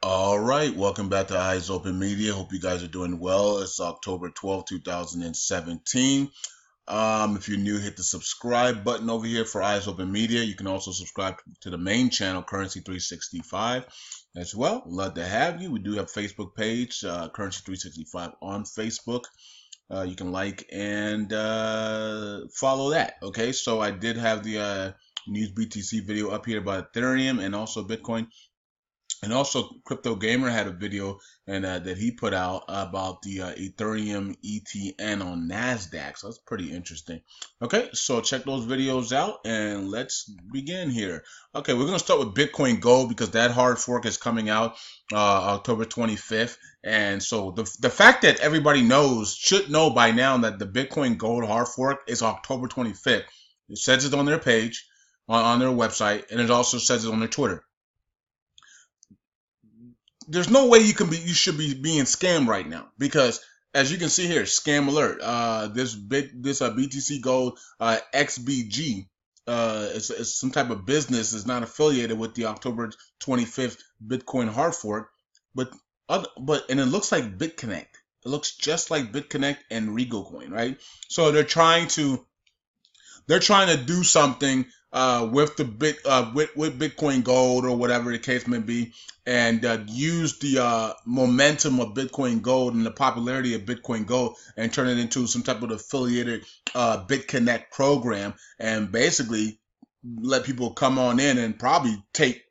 All right, welcome back to Eyes Open Media. Hope you guys are doing well. It's October 12th, 2017. If you're new, hit the subscribe button over here for Eyes Open Media. You can also subscribe to the main channel, Currency 365, as well. Love to have you. We do have a Facebook page, Currency 365 on Facebook. You can like and follow that. Okay, so I did have the news BTC video up here about Ethereum and also Bitcoin. And also, Crypto Gamer had a video and that he put out about the Ethereum ETN on Nasdaq. So that's pretty interesting. Okay, so check those videos out and let's begin here. Okay, we're gonna start with Bitcoin Gold because that hard fork is coming out October 25th. And so the fact that everybody should know by now that the Bitcoin Gold hard fork is October 25th. It says it on their page, on their website, and it also says it on their Twitter. There's no way you should be being scammed right now because as you can see here, scam alert. This BTC Gold XBG is some type of business is not affiliated with the October 25th Bitcoin hard fork, but and it looks like BitConnect. It looks just like BitConnect and Regal Coin, right? So they're trying to do something with the with Bitcoin Gold or whatever the case may be, and use the momentum of Bitcoin Gold and the popularity of Bitcoin Gold and turn it into some type of affiliated BitConnect program, and basically let people come on in and probably take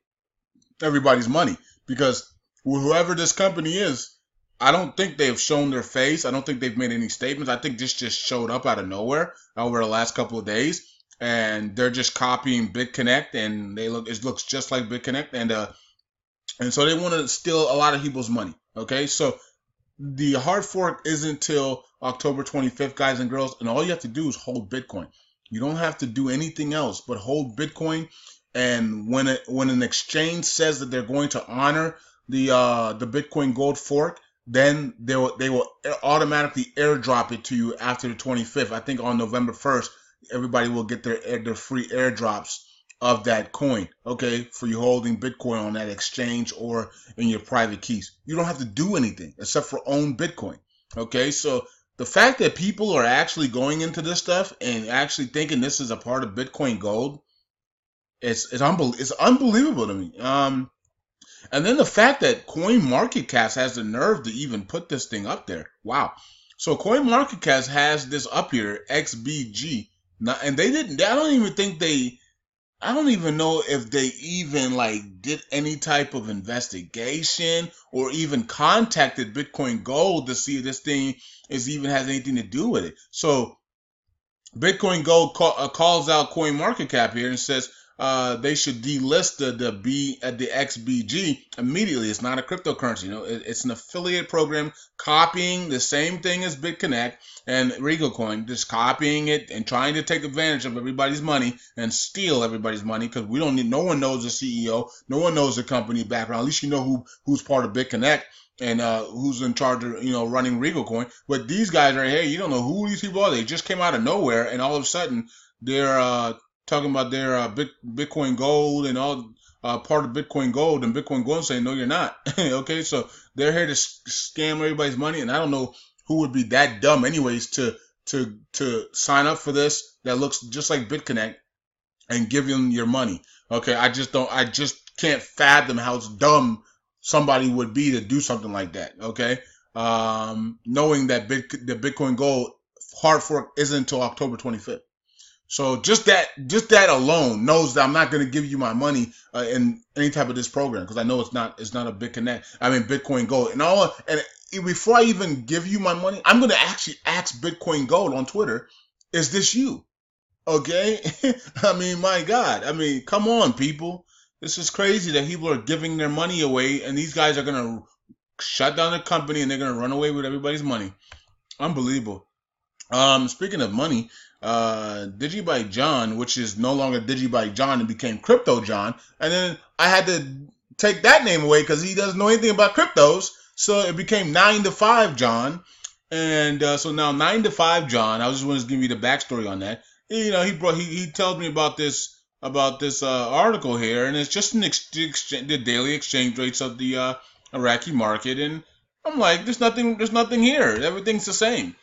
everybody's money because whoever this company is. I don't think they've shown their face. I don't think they've made any statements. I think this just showed up out of nowhere over the last couple of days, and they're just copying BitConnect, and it looks just like BitConnect, and so they want to steal a lot of people's money. Okay, so the hard fork isn't until October 25th, guys and girls, and all you have to do is hold Bitcoin. You don't have to do anything else but hold Bitcoin. And when an exchange says that they're going to honor the Bitcoin Gold fork, then they will automatically airdrop it to you after the 25th. I think on November 1st, everybody will get their free airdrops of that coin, okay, for you holding Bitcoin on that exchange or in your private keys. You don't have to do anything except for own Bitcoin, okay? So the fact that people are actually going into this stuff and actually thinking this is a part of Bitcoin Gold, it's unbelievable to me. And then the fact that CoinMarketCap has the nerve to even put this thing up there. Wow. So CoinMarketCap has this up here, XBG. And they didn't, I don't even know if they even like did any type of investigation or even contacted Bitcoin Gold to see if this thing even has anything to do with it. So Bitcoin Gold calls out CoinMarketCap here and says they should delist the XBG immediately. It's not a cryptocurrency. It's an affiliate program copying the same thing as BitConnect and Regal Coin, just copying it and trying to take advantage of everybody's money and steal everybody's money because we don't need. No one knows the CEO. No one knows the company background. At least you know who's part of BitConnect and who's in charge of running Regal Coin. But these guys right here, you don't know who these people are. They just came out of nowhere, and all of a sudden they're talking about their Bitcoin Gold and all part of Bitcoin Gold, and Bitcoin Gold saying no, you're not. Okay, so they're here to scam everybody's money, and I don't know who would be that dumb, anyways, to sign up for this that looks just like BitConnect and give them your money. Okay, I just can't fathom how dumb somebody would be to do something like that. Okay, knowing that the Bitcoin Gold hard fork isn't until October 25th. So just that alone knows that I'm not going to give you my money in any type of this program because I know it's not a Bitcoin Gold and before I even give you my money, I'm going to actually ask Bitcoin Gold on Twitter, is this you? Okay, I mean, my God, I mean, come on, people. This is crazy that people are giving their money away, and these guys are gonna shut down the company and they're gonna run away with everybody's money. Unbelievable. Speaking of money, DigiByte John, which is no longer DigiByte John, and became Crypto John, and then I had to take that name away because he doesn't know anything about cryptos, so it became 9 to 5 John, and so now 9 to 5 John. I just want to give you the backstory on that. He tells me about this article here, and it's just the daily exchange rates of the Iraqi market, and I'm like, there's nothing here. Everything's the same.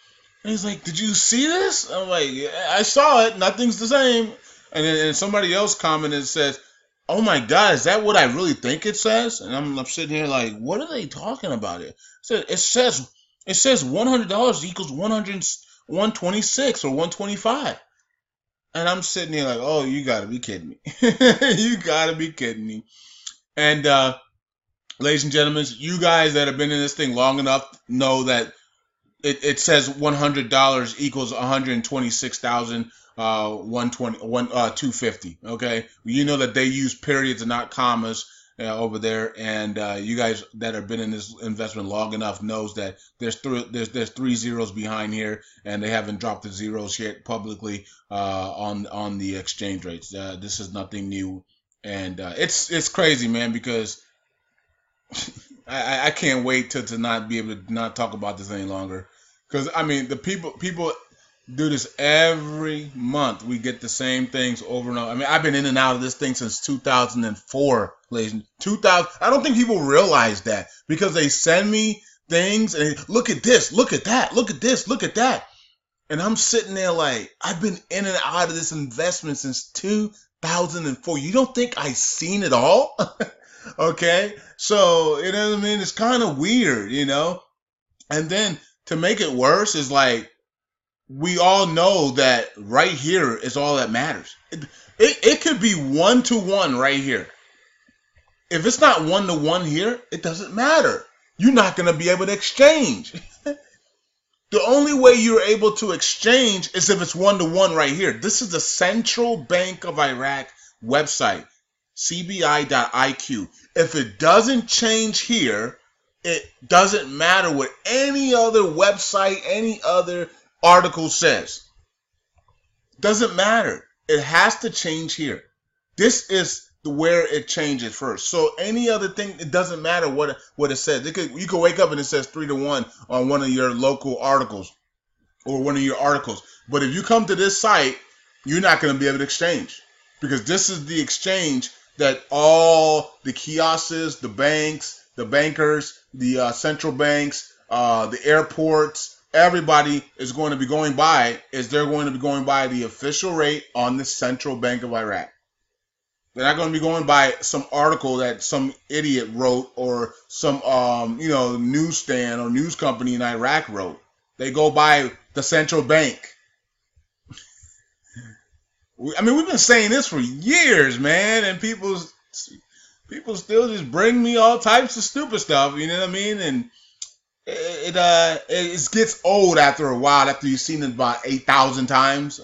And he's like, did you see this? I'm like, yeah, I saw it. Nothing's the same. And then somebody else commented and says, oh my God, is that what I really think it says? And I'm sitting here like, what are they talking about it? It says $100 equals 126 or 125. And I'm sitting here like, oh, you gotta be kidding me. You gotta be kidding me. And ladies and gentlemen, you guys that have been in this thing long enough know that it says $100 equals 126,000 250. Okay, you know that they use periods and not commas over there, and you guys that have been in this investment long enough knows that there's three zeros behind here, and they haven't dropped the zeros yet publicly on the exchange rates. This is nothing new, and it's crazy, man, because I can't wait to not be able to not talk about this any longer. Because I mean, the people do this every month. We get the same things over and over. I mean, I've been in and out of this thing since 2004, ladies. 2000. I don't think people realize that because they send me things and look at this, look at that, look at this, look at that, and I'm sitting there like I've been in and out of this investment since 2004. You don't think I've seen it all? Okay, so you know what I mean. It's kind of weird, you know. And then to make it worse is like we all know that right here is all that matters. It could be 1-to-1 right here. If it's not 1-to-1 here, it doesn't matter. You're not going to be able to exchange. The only way you're able to exchange is if it's 1-to-1 right here. This is the Central Bank of Iraq website, CBI.IQ. If it doesn't change here, it doesn't matter what any other website, any other article says. Doesn't matter. It has to change here. This is where it changes first. So any other thing, it doesn't matter what it says. You could wake up and it says 3-to-1 on one of your local articles or one of your articles. But if you come to this site, you're not going to be able to exchange because this is the exchange that all the kiosks, the banks, the bankers, the central banks, the airports, everybody is going to be going by. They're going to be going by the official rate on the Central Bank of Iraq. They're not going to be going by some article that some idiot wrote or some newsstand or news company in Iraq wrote. They go by the central bank. I mean, we've been saying this for years, man, and people still just bring me all types of stupid stuff. You know what I mean? And it gets old after a while. After you've seen it about 8,000 times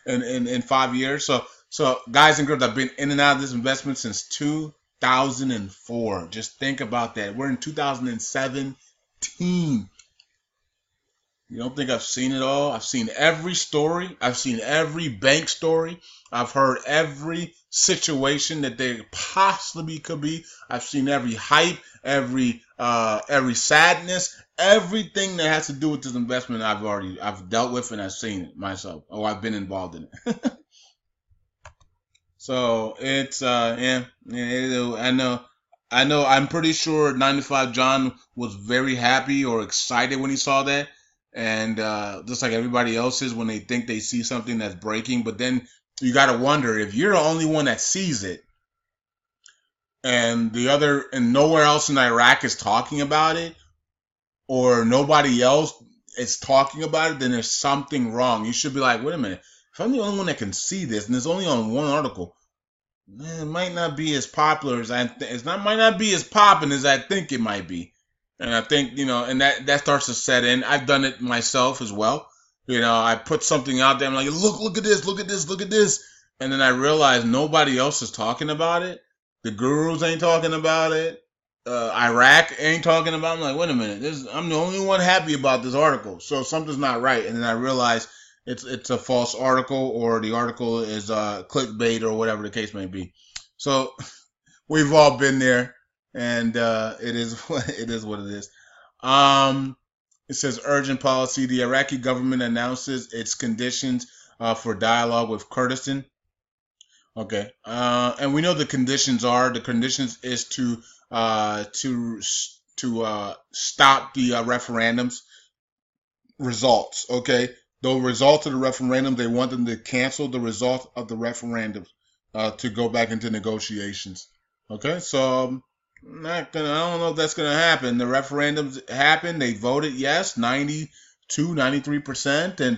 in 5 years. So guys and girls, I've been in and out of this investment since 2004. Just think about that. We're in 2017. You don't think I've seen it all? I've seen every story. I've seen every bank story. I've heard every situation that there possibly could be. I've seen every hype, every sadness, everything that has to do with this investment. I've dealt with and I've seen it myself. Or I've been involved in it. So it's I know. I'm pretty sure 95 John was very happy or excited when he saw that. And just like everybody else is when they think they see something that's breaking. But then you got to wonder if you're the only one that sees it and nowhere else in Iraq is talking about it or nobody else is talking about it, then there's something wrong. You should be like, wait a minute. If I'm the only one that can see this and it's only on one article, it might not be as popular as might not be as popping as I think it might be. And I think, and that starts to set in. I've done it myself as well. I put something out there. I'm like, look at this, look at this, look at this. And then I realize nobody else is talking about it. The gurus ain't talking about it. Iraq ain't talking about it. I'm like, wait a minute. I'm the only one happy about this article. So something's not right. And then I realize it's a false article or the article is clickbait or whatever the case may be. So we've all been there. And it is what it is. It says urgent policy. The Iraqi government announces its conditions for dialogue with Kurdistan. Okay. And we know the conditions is to to stop the referendums results. Okay, the results of the referendum, they want them to cancel the result of the referendum to go back into negotiations. Okay, so I don't know if that's gonna happen. The referendums happened. They voted yes, 93%, and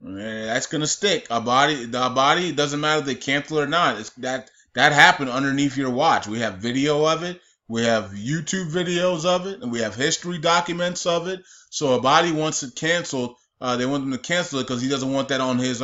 that's gonna stick. The body. It doesn't matter if they cancel it or not. That happened underneath your watch. We have video of it. We have YouTube videos of it, and we have history documents of it. So Abadi wants it canceled. They want them to cancel it because he doesn't want that on his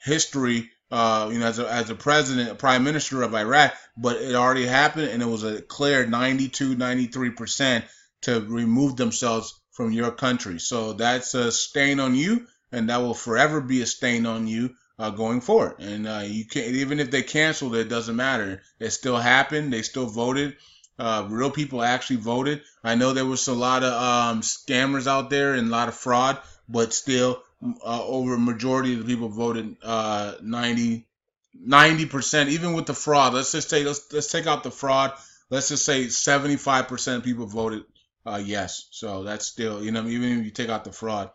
history. As a president, a prime minister of Iraq. But it already happened, and it was a clear 93% to remove themselves from your country. So that's a stain on you, and that will forever be a stain on you going forward. And you can't, even if they canceled it, it doesn't matter. It still happened. They still voted. Real people actually voted. I know there was a lot of scammers out there and a lot of fraud, but still, over a majority of the people voted 90%, even with the fraud. Let's just say let's take out the fraud. Let's just say 75% of people voted yes. So that's still, even if you take out the fraud.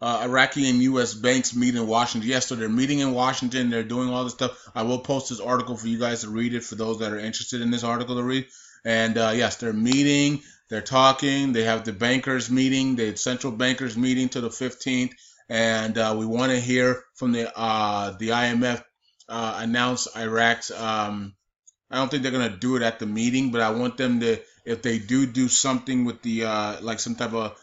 Iraqi and U.S. banks meet in Washington. Yes, so they're meeting in Washington. They're doing all this stuff. I will post this article for you guys to read it, for those that are interested in this article to read. And yes, they're meeting. They're talking. They have the bankers meeting, the central bankers meeting to the 15th. And we want to hear from the IMF announce Iraq's. I don't think they're going to do it at the meeting, but I want them to, if they do something with the, like some type of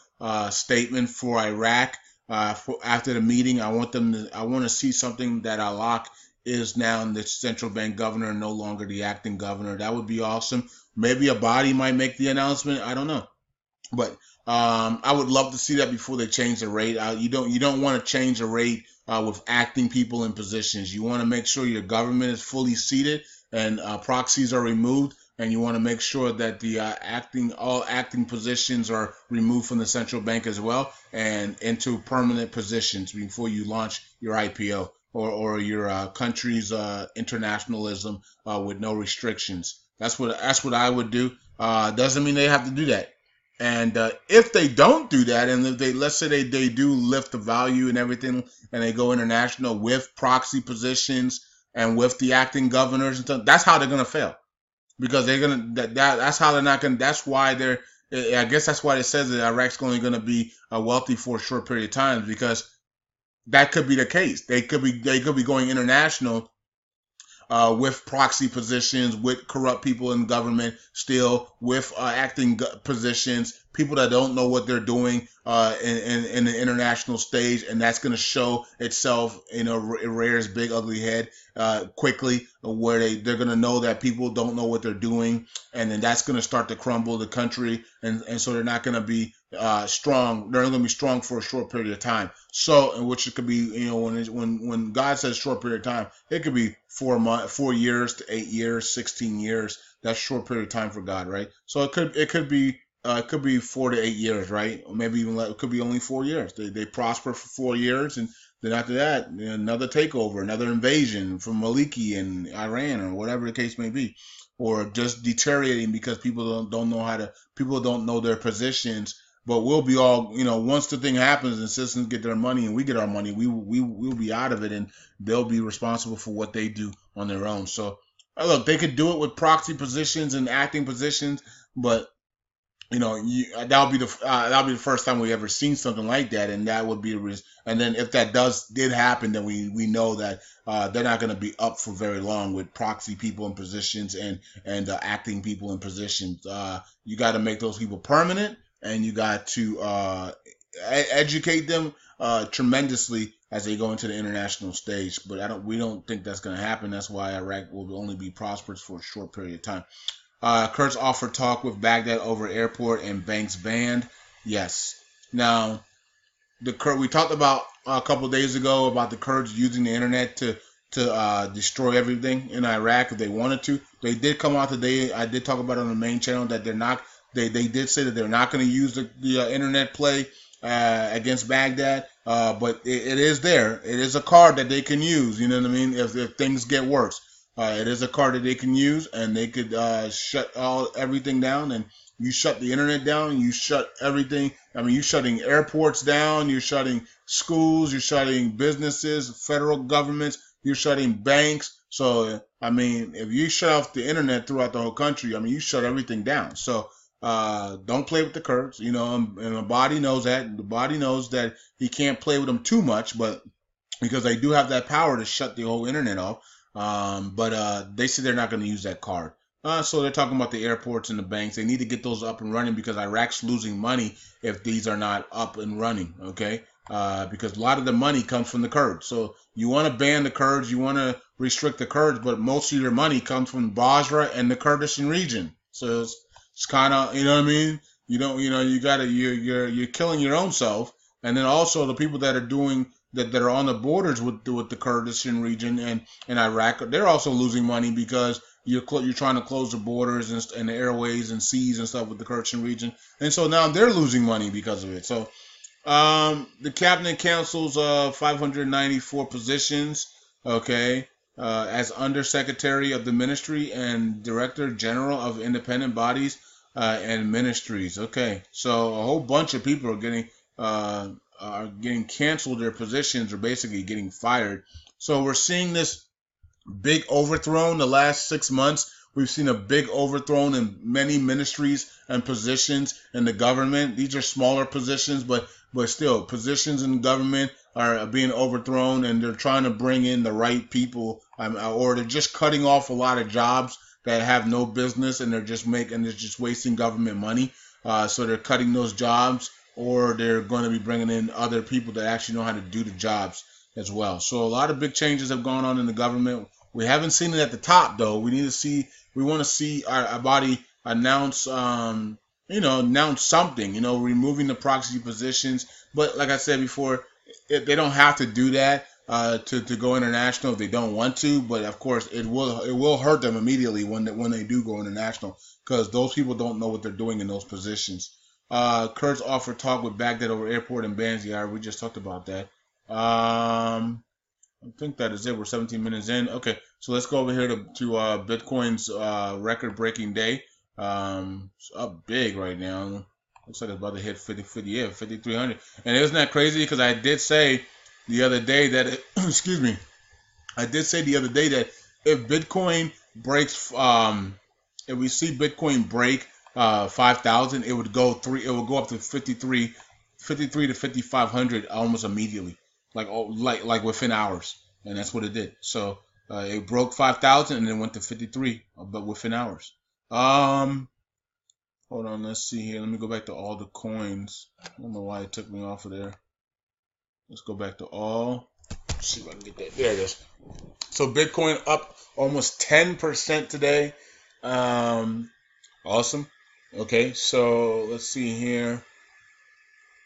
statement for Iraq, after the meeting, I want to see something that Alak is now the central bank governor and no longer the acting governor. That would be awesome. Maybe a body might make the announcement. I don't know, but I would love to see that before they change the rate. You don't want to change the rate with acting people in positions. You want to make sure your government is fully seated and proxies are removed. And you want to make sure that the all acting positions are removed from the central bank as well, and into permanent positions before you launch your IPO or your country's internationalism with no restrictions. That's what I would do. Doesn't mean they have to do that. And if they don't do that, and if let's say they do lift the value and everything, and they go international with proxy positions and with the acting governors and stuff, that's how they're gonna fail. Because they're gonna that's how they're not gonna. That's why they're. I guess that's why it says that Iraq's only gonna be wealthy for a short period of time, because that could be the case. They could be going international with proxy positions, with corrupt people in government, still with acting positions, people that don't know what they're doing in the international stage, and that's going to show itself in it rears big ugly head quickly, where they're going to know that people don't know what they're doing, and then that's going to start to crumble the country, and so they're not going to be strong. They're only going to be strong for a short period of time. So, which it could be, when God says short period of time, it could be 4 years to 8 years, 16 years. That's a short period of time for God, right? So it could be 4 to 8 years, right? Or maybe even it could be only 4 years. They prosper for 4 years, and then after that, another takeover, another invasion from Maliki and Iran, or whatever the case may be, or just deteriorating because people don't know their positions. But we'll be all, once the thing happens and citizens get their money and we get our money, we'll be out of it, and they'll be responsible for what they do on their own. So look, they could do it with proxy positions and acting positions, but that'll be the first time we ever seen something like that, and that would be and then if that did happen, then we know that they're not going to be up for very long with proxy people in positions and acting people in positions. You got to make those people permanent, and you got to educate them tremendously as they go into the international stage. But we don't think that's going to happen. That's why Iraq will only be prosperous for a short period of time. Kurds offered talk with Baghdad over airport and banks banned. Yes. Now, we talked about a couple of days ago about the Kurds using the internet to destroy everything in Iraq if they wanted to. They did come out today. I did talk about it on the main channel that they're not. They did say that they're not going to use the internet play against Baghdad, but it is there. It is a card that they can use. You know what I mean? If things get worse. It is a card that they can use, and they could shut everything down. And you shut the internet down, you shut everything. I mean, you're shutting airports down, you're shutting schools, you're shutting businesses, federal governments, you're shutting banks. So, I mean, if you shut off the internet throughout the whole country, I mean, you shut everything down. So, don't play with the Kurds, you know, and the body knows that. The body knows that he can't play with them too much, but because they do have that power to shut the whole internet off. But they say they're not going to use that card. So they're talking about the airports and the banks. They need to get those up and running because Iraq's losing money if these are not up and running, okay? Because a lot of the money comes from the Kurds. So you want to ban the Kurds, you want to restrict the Kurds, but most of your money comes from Basra and the Kurdistan region. So it's kind of, you know what I mean? You don't, you know, you're killing your own self. And then also the people that are doing that are on the borders with the Kurdistan region and Iraq, they're also losing money because you're trying to close the borders and the airways and seas and stuff with the Kurdistan region, and so now they're losing money because of it. So the cabinet council's 594 positions, okay, as undersecretary of the ministry and director general of independent bodies and ministries. Okay, so a whole bunch of people are getting canceled their positions or basically getting fired. So we're seeing this big overthrow in the last 6 months. We've seen a big overthrow in many ministries and positions in the government. These are smaller positions, but still, positions in government are being overthrown, and they're trying to bring in the right people, or they're just cutting off a lot of jobs that have no business, and they're just wasting government money. So they're cutting those jobs, or they're going to be bringing in other people that actually know how to do the jobs as well. So a lot of big changes have gone on in the government. We haven't seen it at the top, though. We want to see our body announce, announce something, removing the proxy positions. But like I said before, they don't have to do that to go international if they don't want to. But of course, it will hurt them immediately when they do go international, because those people don't know what they're doing in those positions. Kurds offer talk with Baghdad over airport and Banziyar. We just talked about that. I think that is it. We're 17 minutes in. Okay, so let's go over here to Bitcoin's record-breaking day. It's up big right now. Looks like it's about to hit 5,300. And isn't that crazy? Because I did say the other day that excuse me. I did say the other day that if Bitcoin breaks, if we see Bitcoin break 5,000, it would go up to 53 to 5,500 almost immediately, like within hours, and that's what it did. So it broke 5,000 and then went to 53, but within hours. Hold on, let's see here. Let me go back to all the coins. I don't know why it took me off of there. Let's go back to all. Let's see if I can get that. There it is. So Bitcoin up almost 10% today. Awesome. Okay, so let's see here.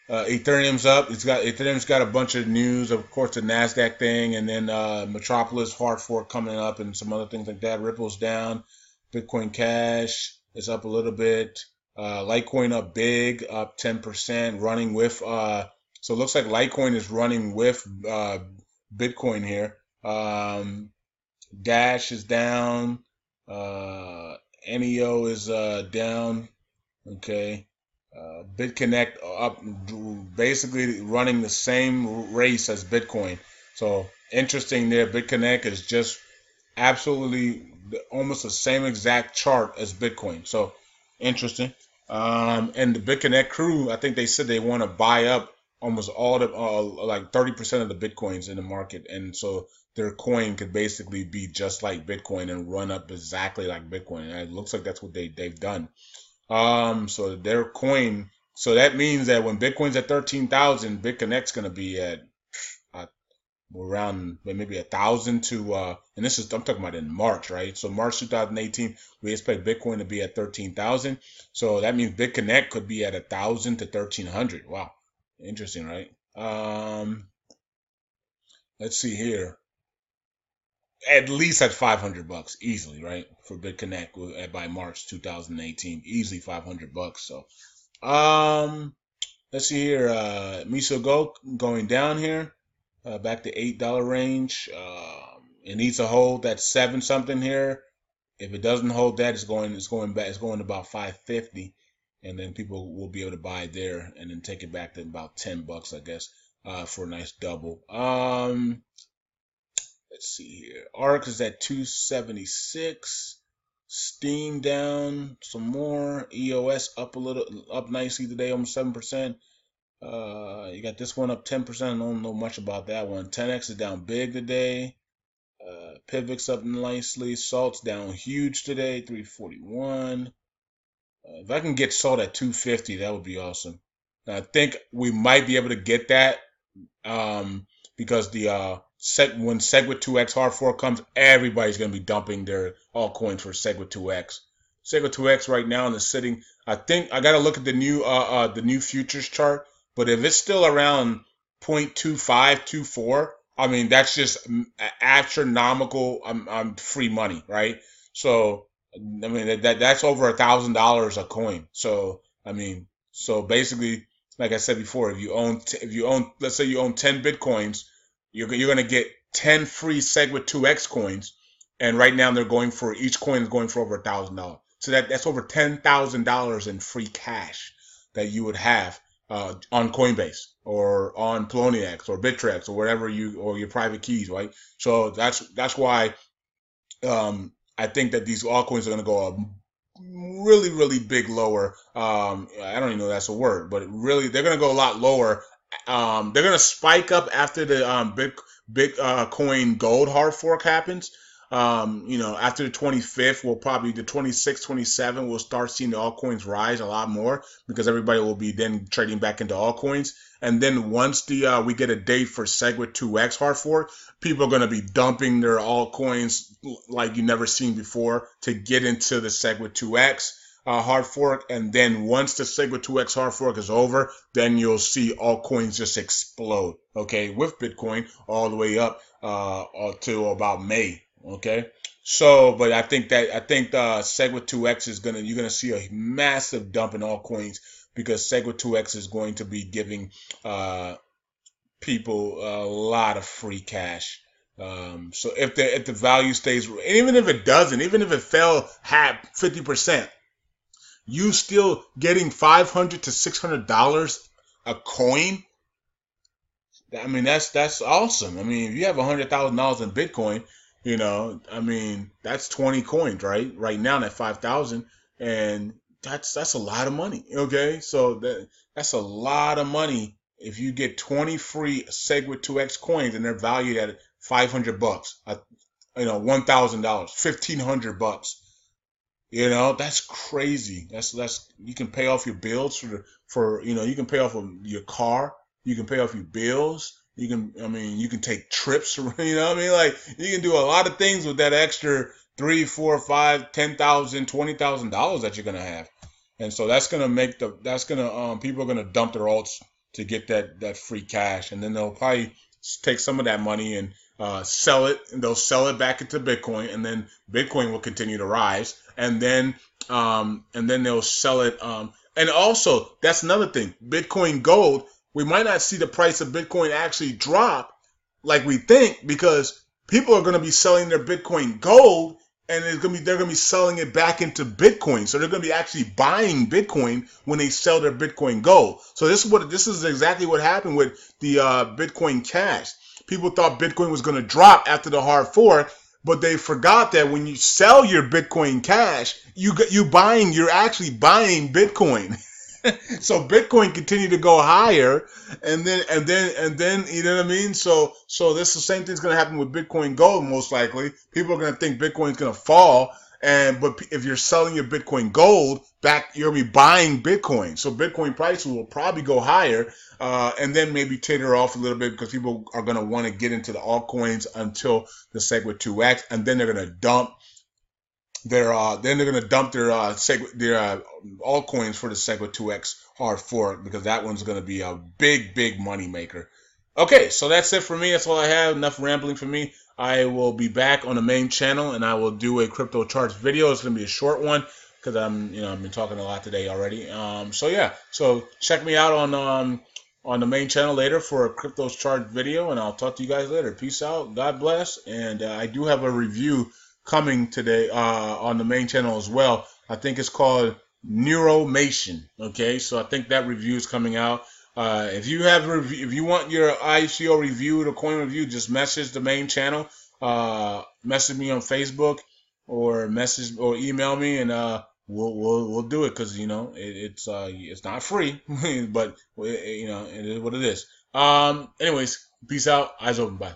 Ethereum's up. Ethereum's got a bunch of news, of course, the Nasdaq thing, and then Metropolis hard fork coming up, and some other things like that. Ripple's down. Bitcoin Cash is up a little bit. Litecoin up big, up 10%, running with. So it looks like Litecoin is running with Bitcoin here. Dash is down. NEO is down. Okay. BitConnect up, basically running the same race as Bitcoin. So interesting there. BitConnect is just absolutely almost the same exact chart as Bitcoin. So interesting. And the BitConnect crew, I think they said they want to buy up almost all the like 30% of the Bitcoins in the market, and so their coin could basically be just like Bitcoin and run up exactly like Bitcoin. And it looks like that's what they've done. So their coin, so that means that when Bitcoin's at 13,000, BitConnect's going to be at around maybe 1,000 to, and I'm talking about in March, right? So March 2018, we expect Bitcoin to be at 13,000. So that means BitConnect could be at 1,000 to 1,300. Wow. Interesting, right? Let's see here. At least at $500 easily, right? For BitConnect by March 2018, easily $500. So, let's see here. Miso Go going down here, back to $8 range. It needs to hold that 7 something here. If it doesn't hold that, it's going to about 550, and then people will be able to buy there and then take it back to about $10, I guess, for a nice double. Let's see here. ARC is at 276. Steam down some more. EOS up a little, up nicely today, almost 7%. You got this one up 10%. I don't know much about that one. 10X is down big today. Pivx up nicely. Salt's down huge today, 341. If I can get salt at 250, that would be awesome. Now, I think we might be able to get that because the when SegWit 2X hard fork comes, everybody's going to be dumping their altcoins for SegWit 2X. SegWit 2X right now is sitting. I think I got to look at the new futures chart, but if it's still around 0.2524, I mean that's just astronomical free money, right? So I mean that's over $1,000 a coin. So I mean, so basically, like I said before, if you own let's say you own 10 Bitcoins, you're going to get 10 free SegWit 2X coins, and right now they're going for, each coin is going for over $1,000. So that's over $10,000 in free cash that you would have on Coinbase or on Poloniex or Bittrex or whatever or your private keys, right? So that's why I think that these altcoins are going to go up really, really big lower. I don't even know if that's a word, but really they're going to go a lot lower. They're going to spike up after the Bitcoin gold hard fork happens. After the 25th, we'll probably the 26th, 27th, we'll start seeing the altcoins rise a lot more because everybody will be then trading back into altcoins. And then once we get a date for SegWit 2X hard fork, people are going to be dumping their altcoins like you never seen before to get into the SegWit 2X hard fork. And then once the SegWit 2X hard fork is over, then you'll see altcoins just explode, okay, with Bitcoin all the way up to about May. Okay, so but I think SegWit 2X you're gonna see a massive dump in altcoins because SegWit 2X is going to be giving people a lot of free cash. So if the value stays, and even if it doesn't, even if it fell 50%, you still getting $500 to $600 a coin. I mean that's awesome. I mean if you have $100,000 in Bitcoin. I mean, that's 20 coins, right? Right now, at 5,000, and that's a lot of money. Okay, so that's a lot of money if you get 20 free SegWit 2X coins and they're valued at $500, $1,000, $1,500. That's crazy. That's you can pay off your bills you can pay off your car, you can pay off your bills. You can take trips, like you can do a lot of things with that extra $3,000, $4,000, $5,000, $10,000, $20,000 that you're gonna have, and so people are gonna dump their alts to get that free cash, and then they'll probably take some of that money and sell it, and they'll sell it back into Bitcoin, and then Bitcoin will continue to rise, and then they'll sell it, and also that's another thing, Bitcoin Gold. We might not see the price of Bitcoin actually drop like we think because people are going to be selling their Bitcoin Gold and they're going to be selling it back into Bitcoin. So they're going to be actually buying Bitcoin when they sell their Bitcoin Gold. So this is exactly what happened with the Bitcoin Cash. People thought Bitcoin was going to drop after the hard fork, but they forgot that when you sell your Bitcoin Cash, you're actually buying Bitcoin. So Bitcoin continued to go higher, and then you know what I mean. So this the same thing's gonna happen with Bitcoin Gold most likely. People are gonna think Bitcoin's gonna fall, but if you're selling your Bitcoin Gold back, you're gonna be buying Bitcoin. So Bitcoin prices will probably go higher, and then maybe taper off a little bit because people are gonna want to get into the altcoins until the SegWit 2X, and then they're gonna dump their altcoins for the SegWit 2X hard fork because that one's going to be a big money maker. Okay, so that's it for me. That's all I have. Enough rambling for me. I will be back on the main channel and I will do a crypto charts video. It's going to be a short one because I've been talking a lot today already. So check me out on on the main channel later for a cryptos chart video, and I'll talk to you guys later. Peace out. God bless. And I do have a review coming today on the main channel as well. I think it's called Neuromation. Okay, so I think that review is coming out. If you have if you want your ICO review, the coin review, just message the main channel. Message me on Facebook or message or email me, and we'll do it, because it's not free, but it is what it is. Anyways, peace out. Eyes open. Bye.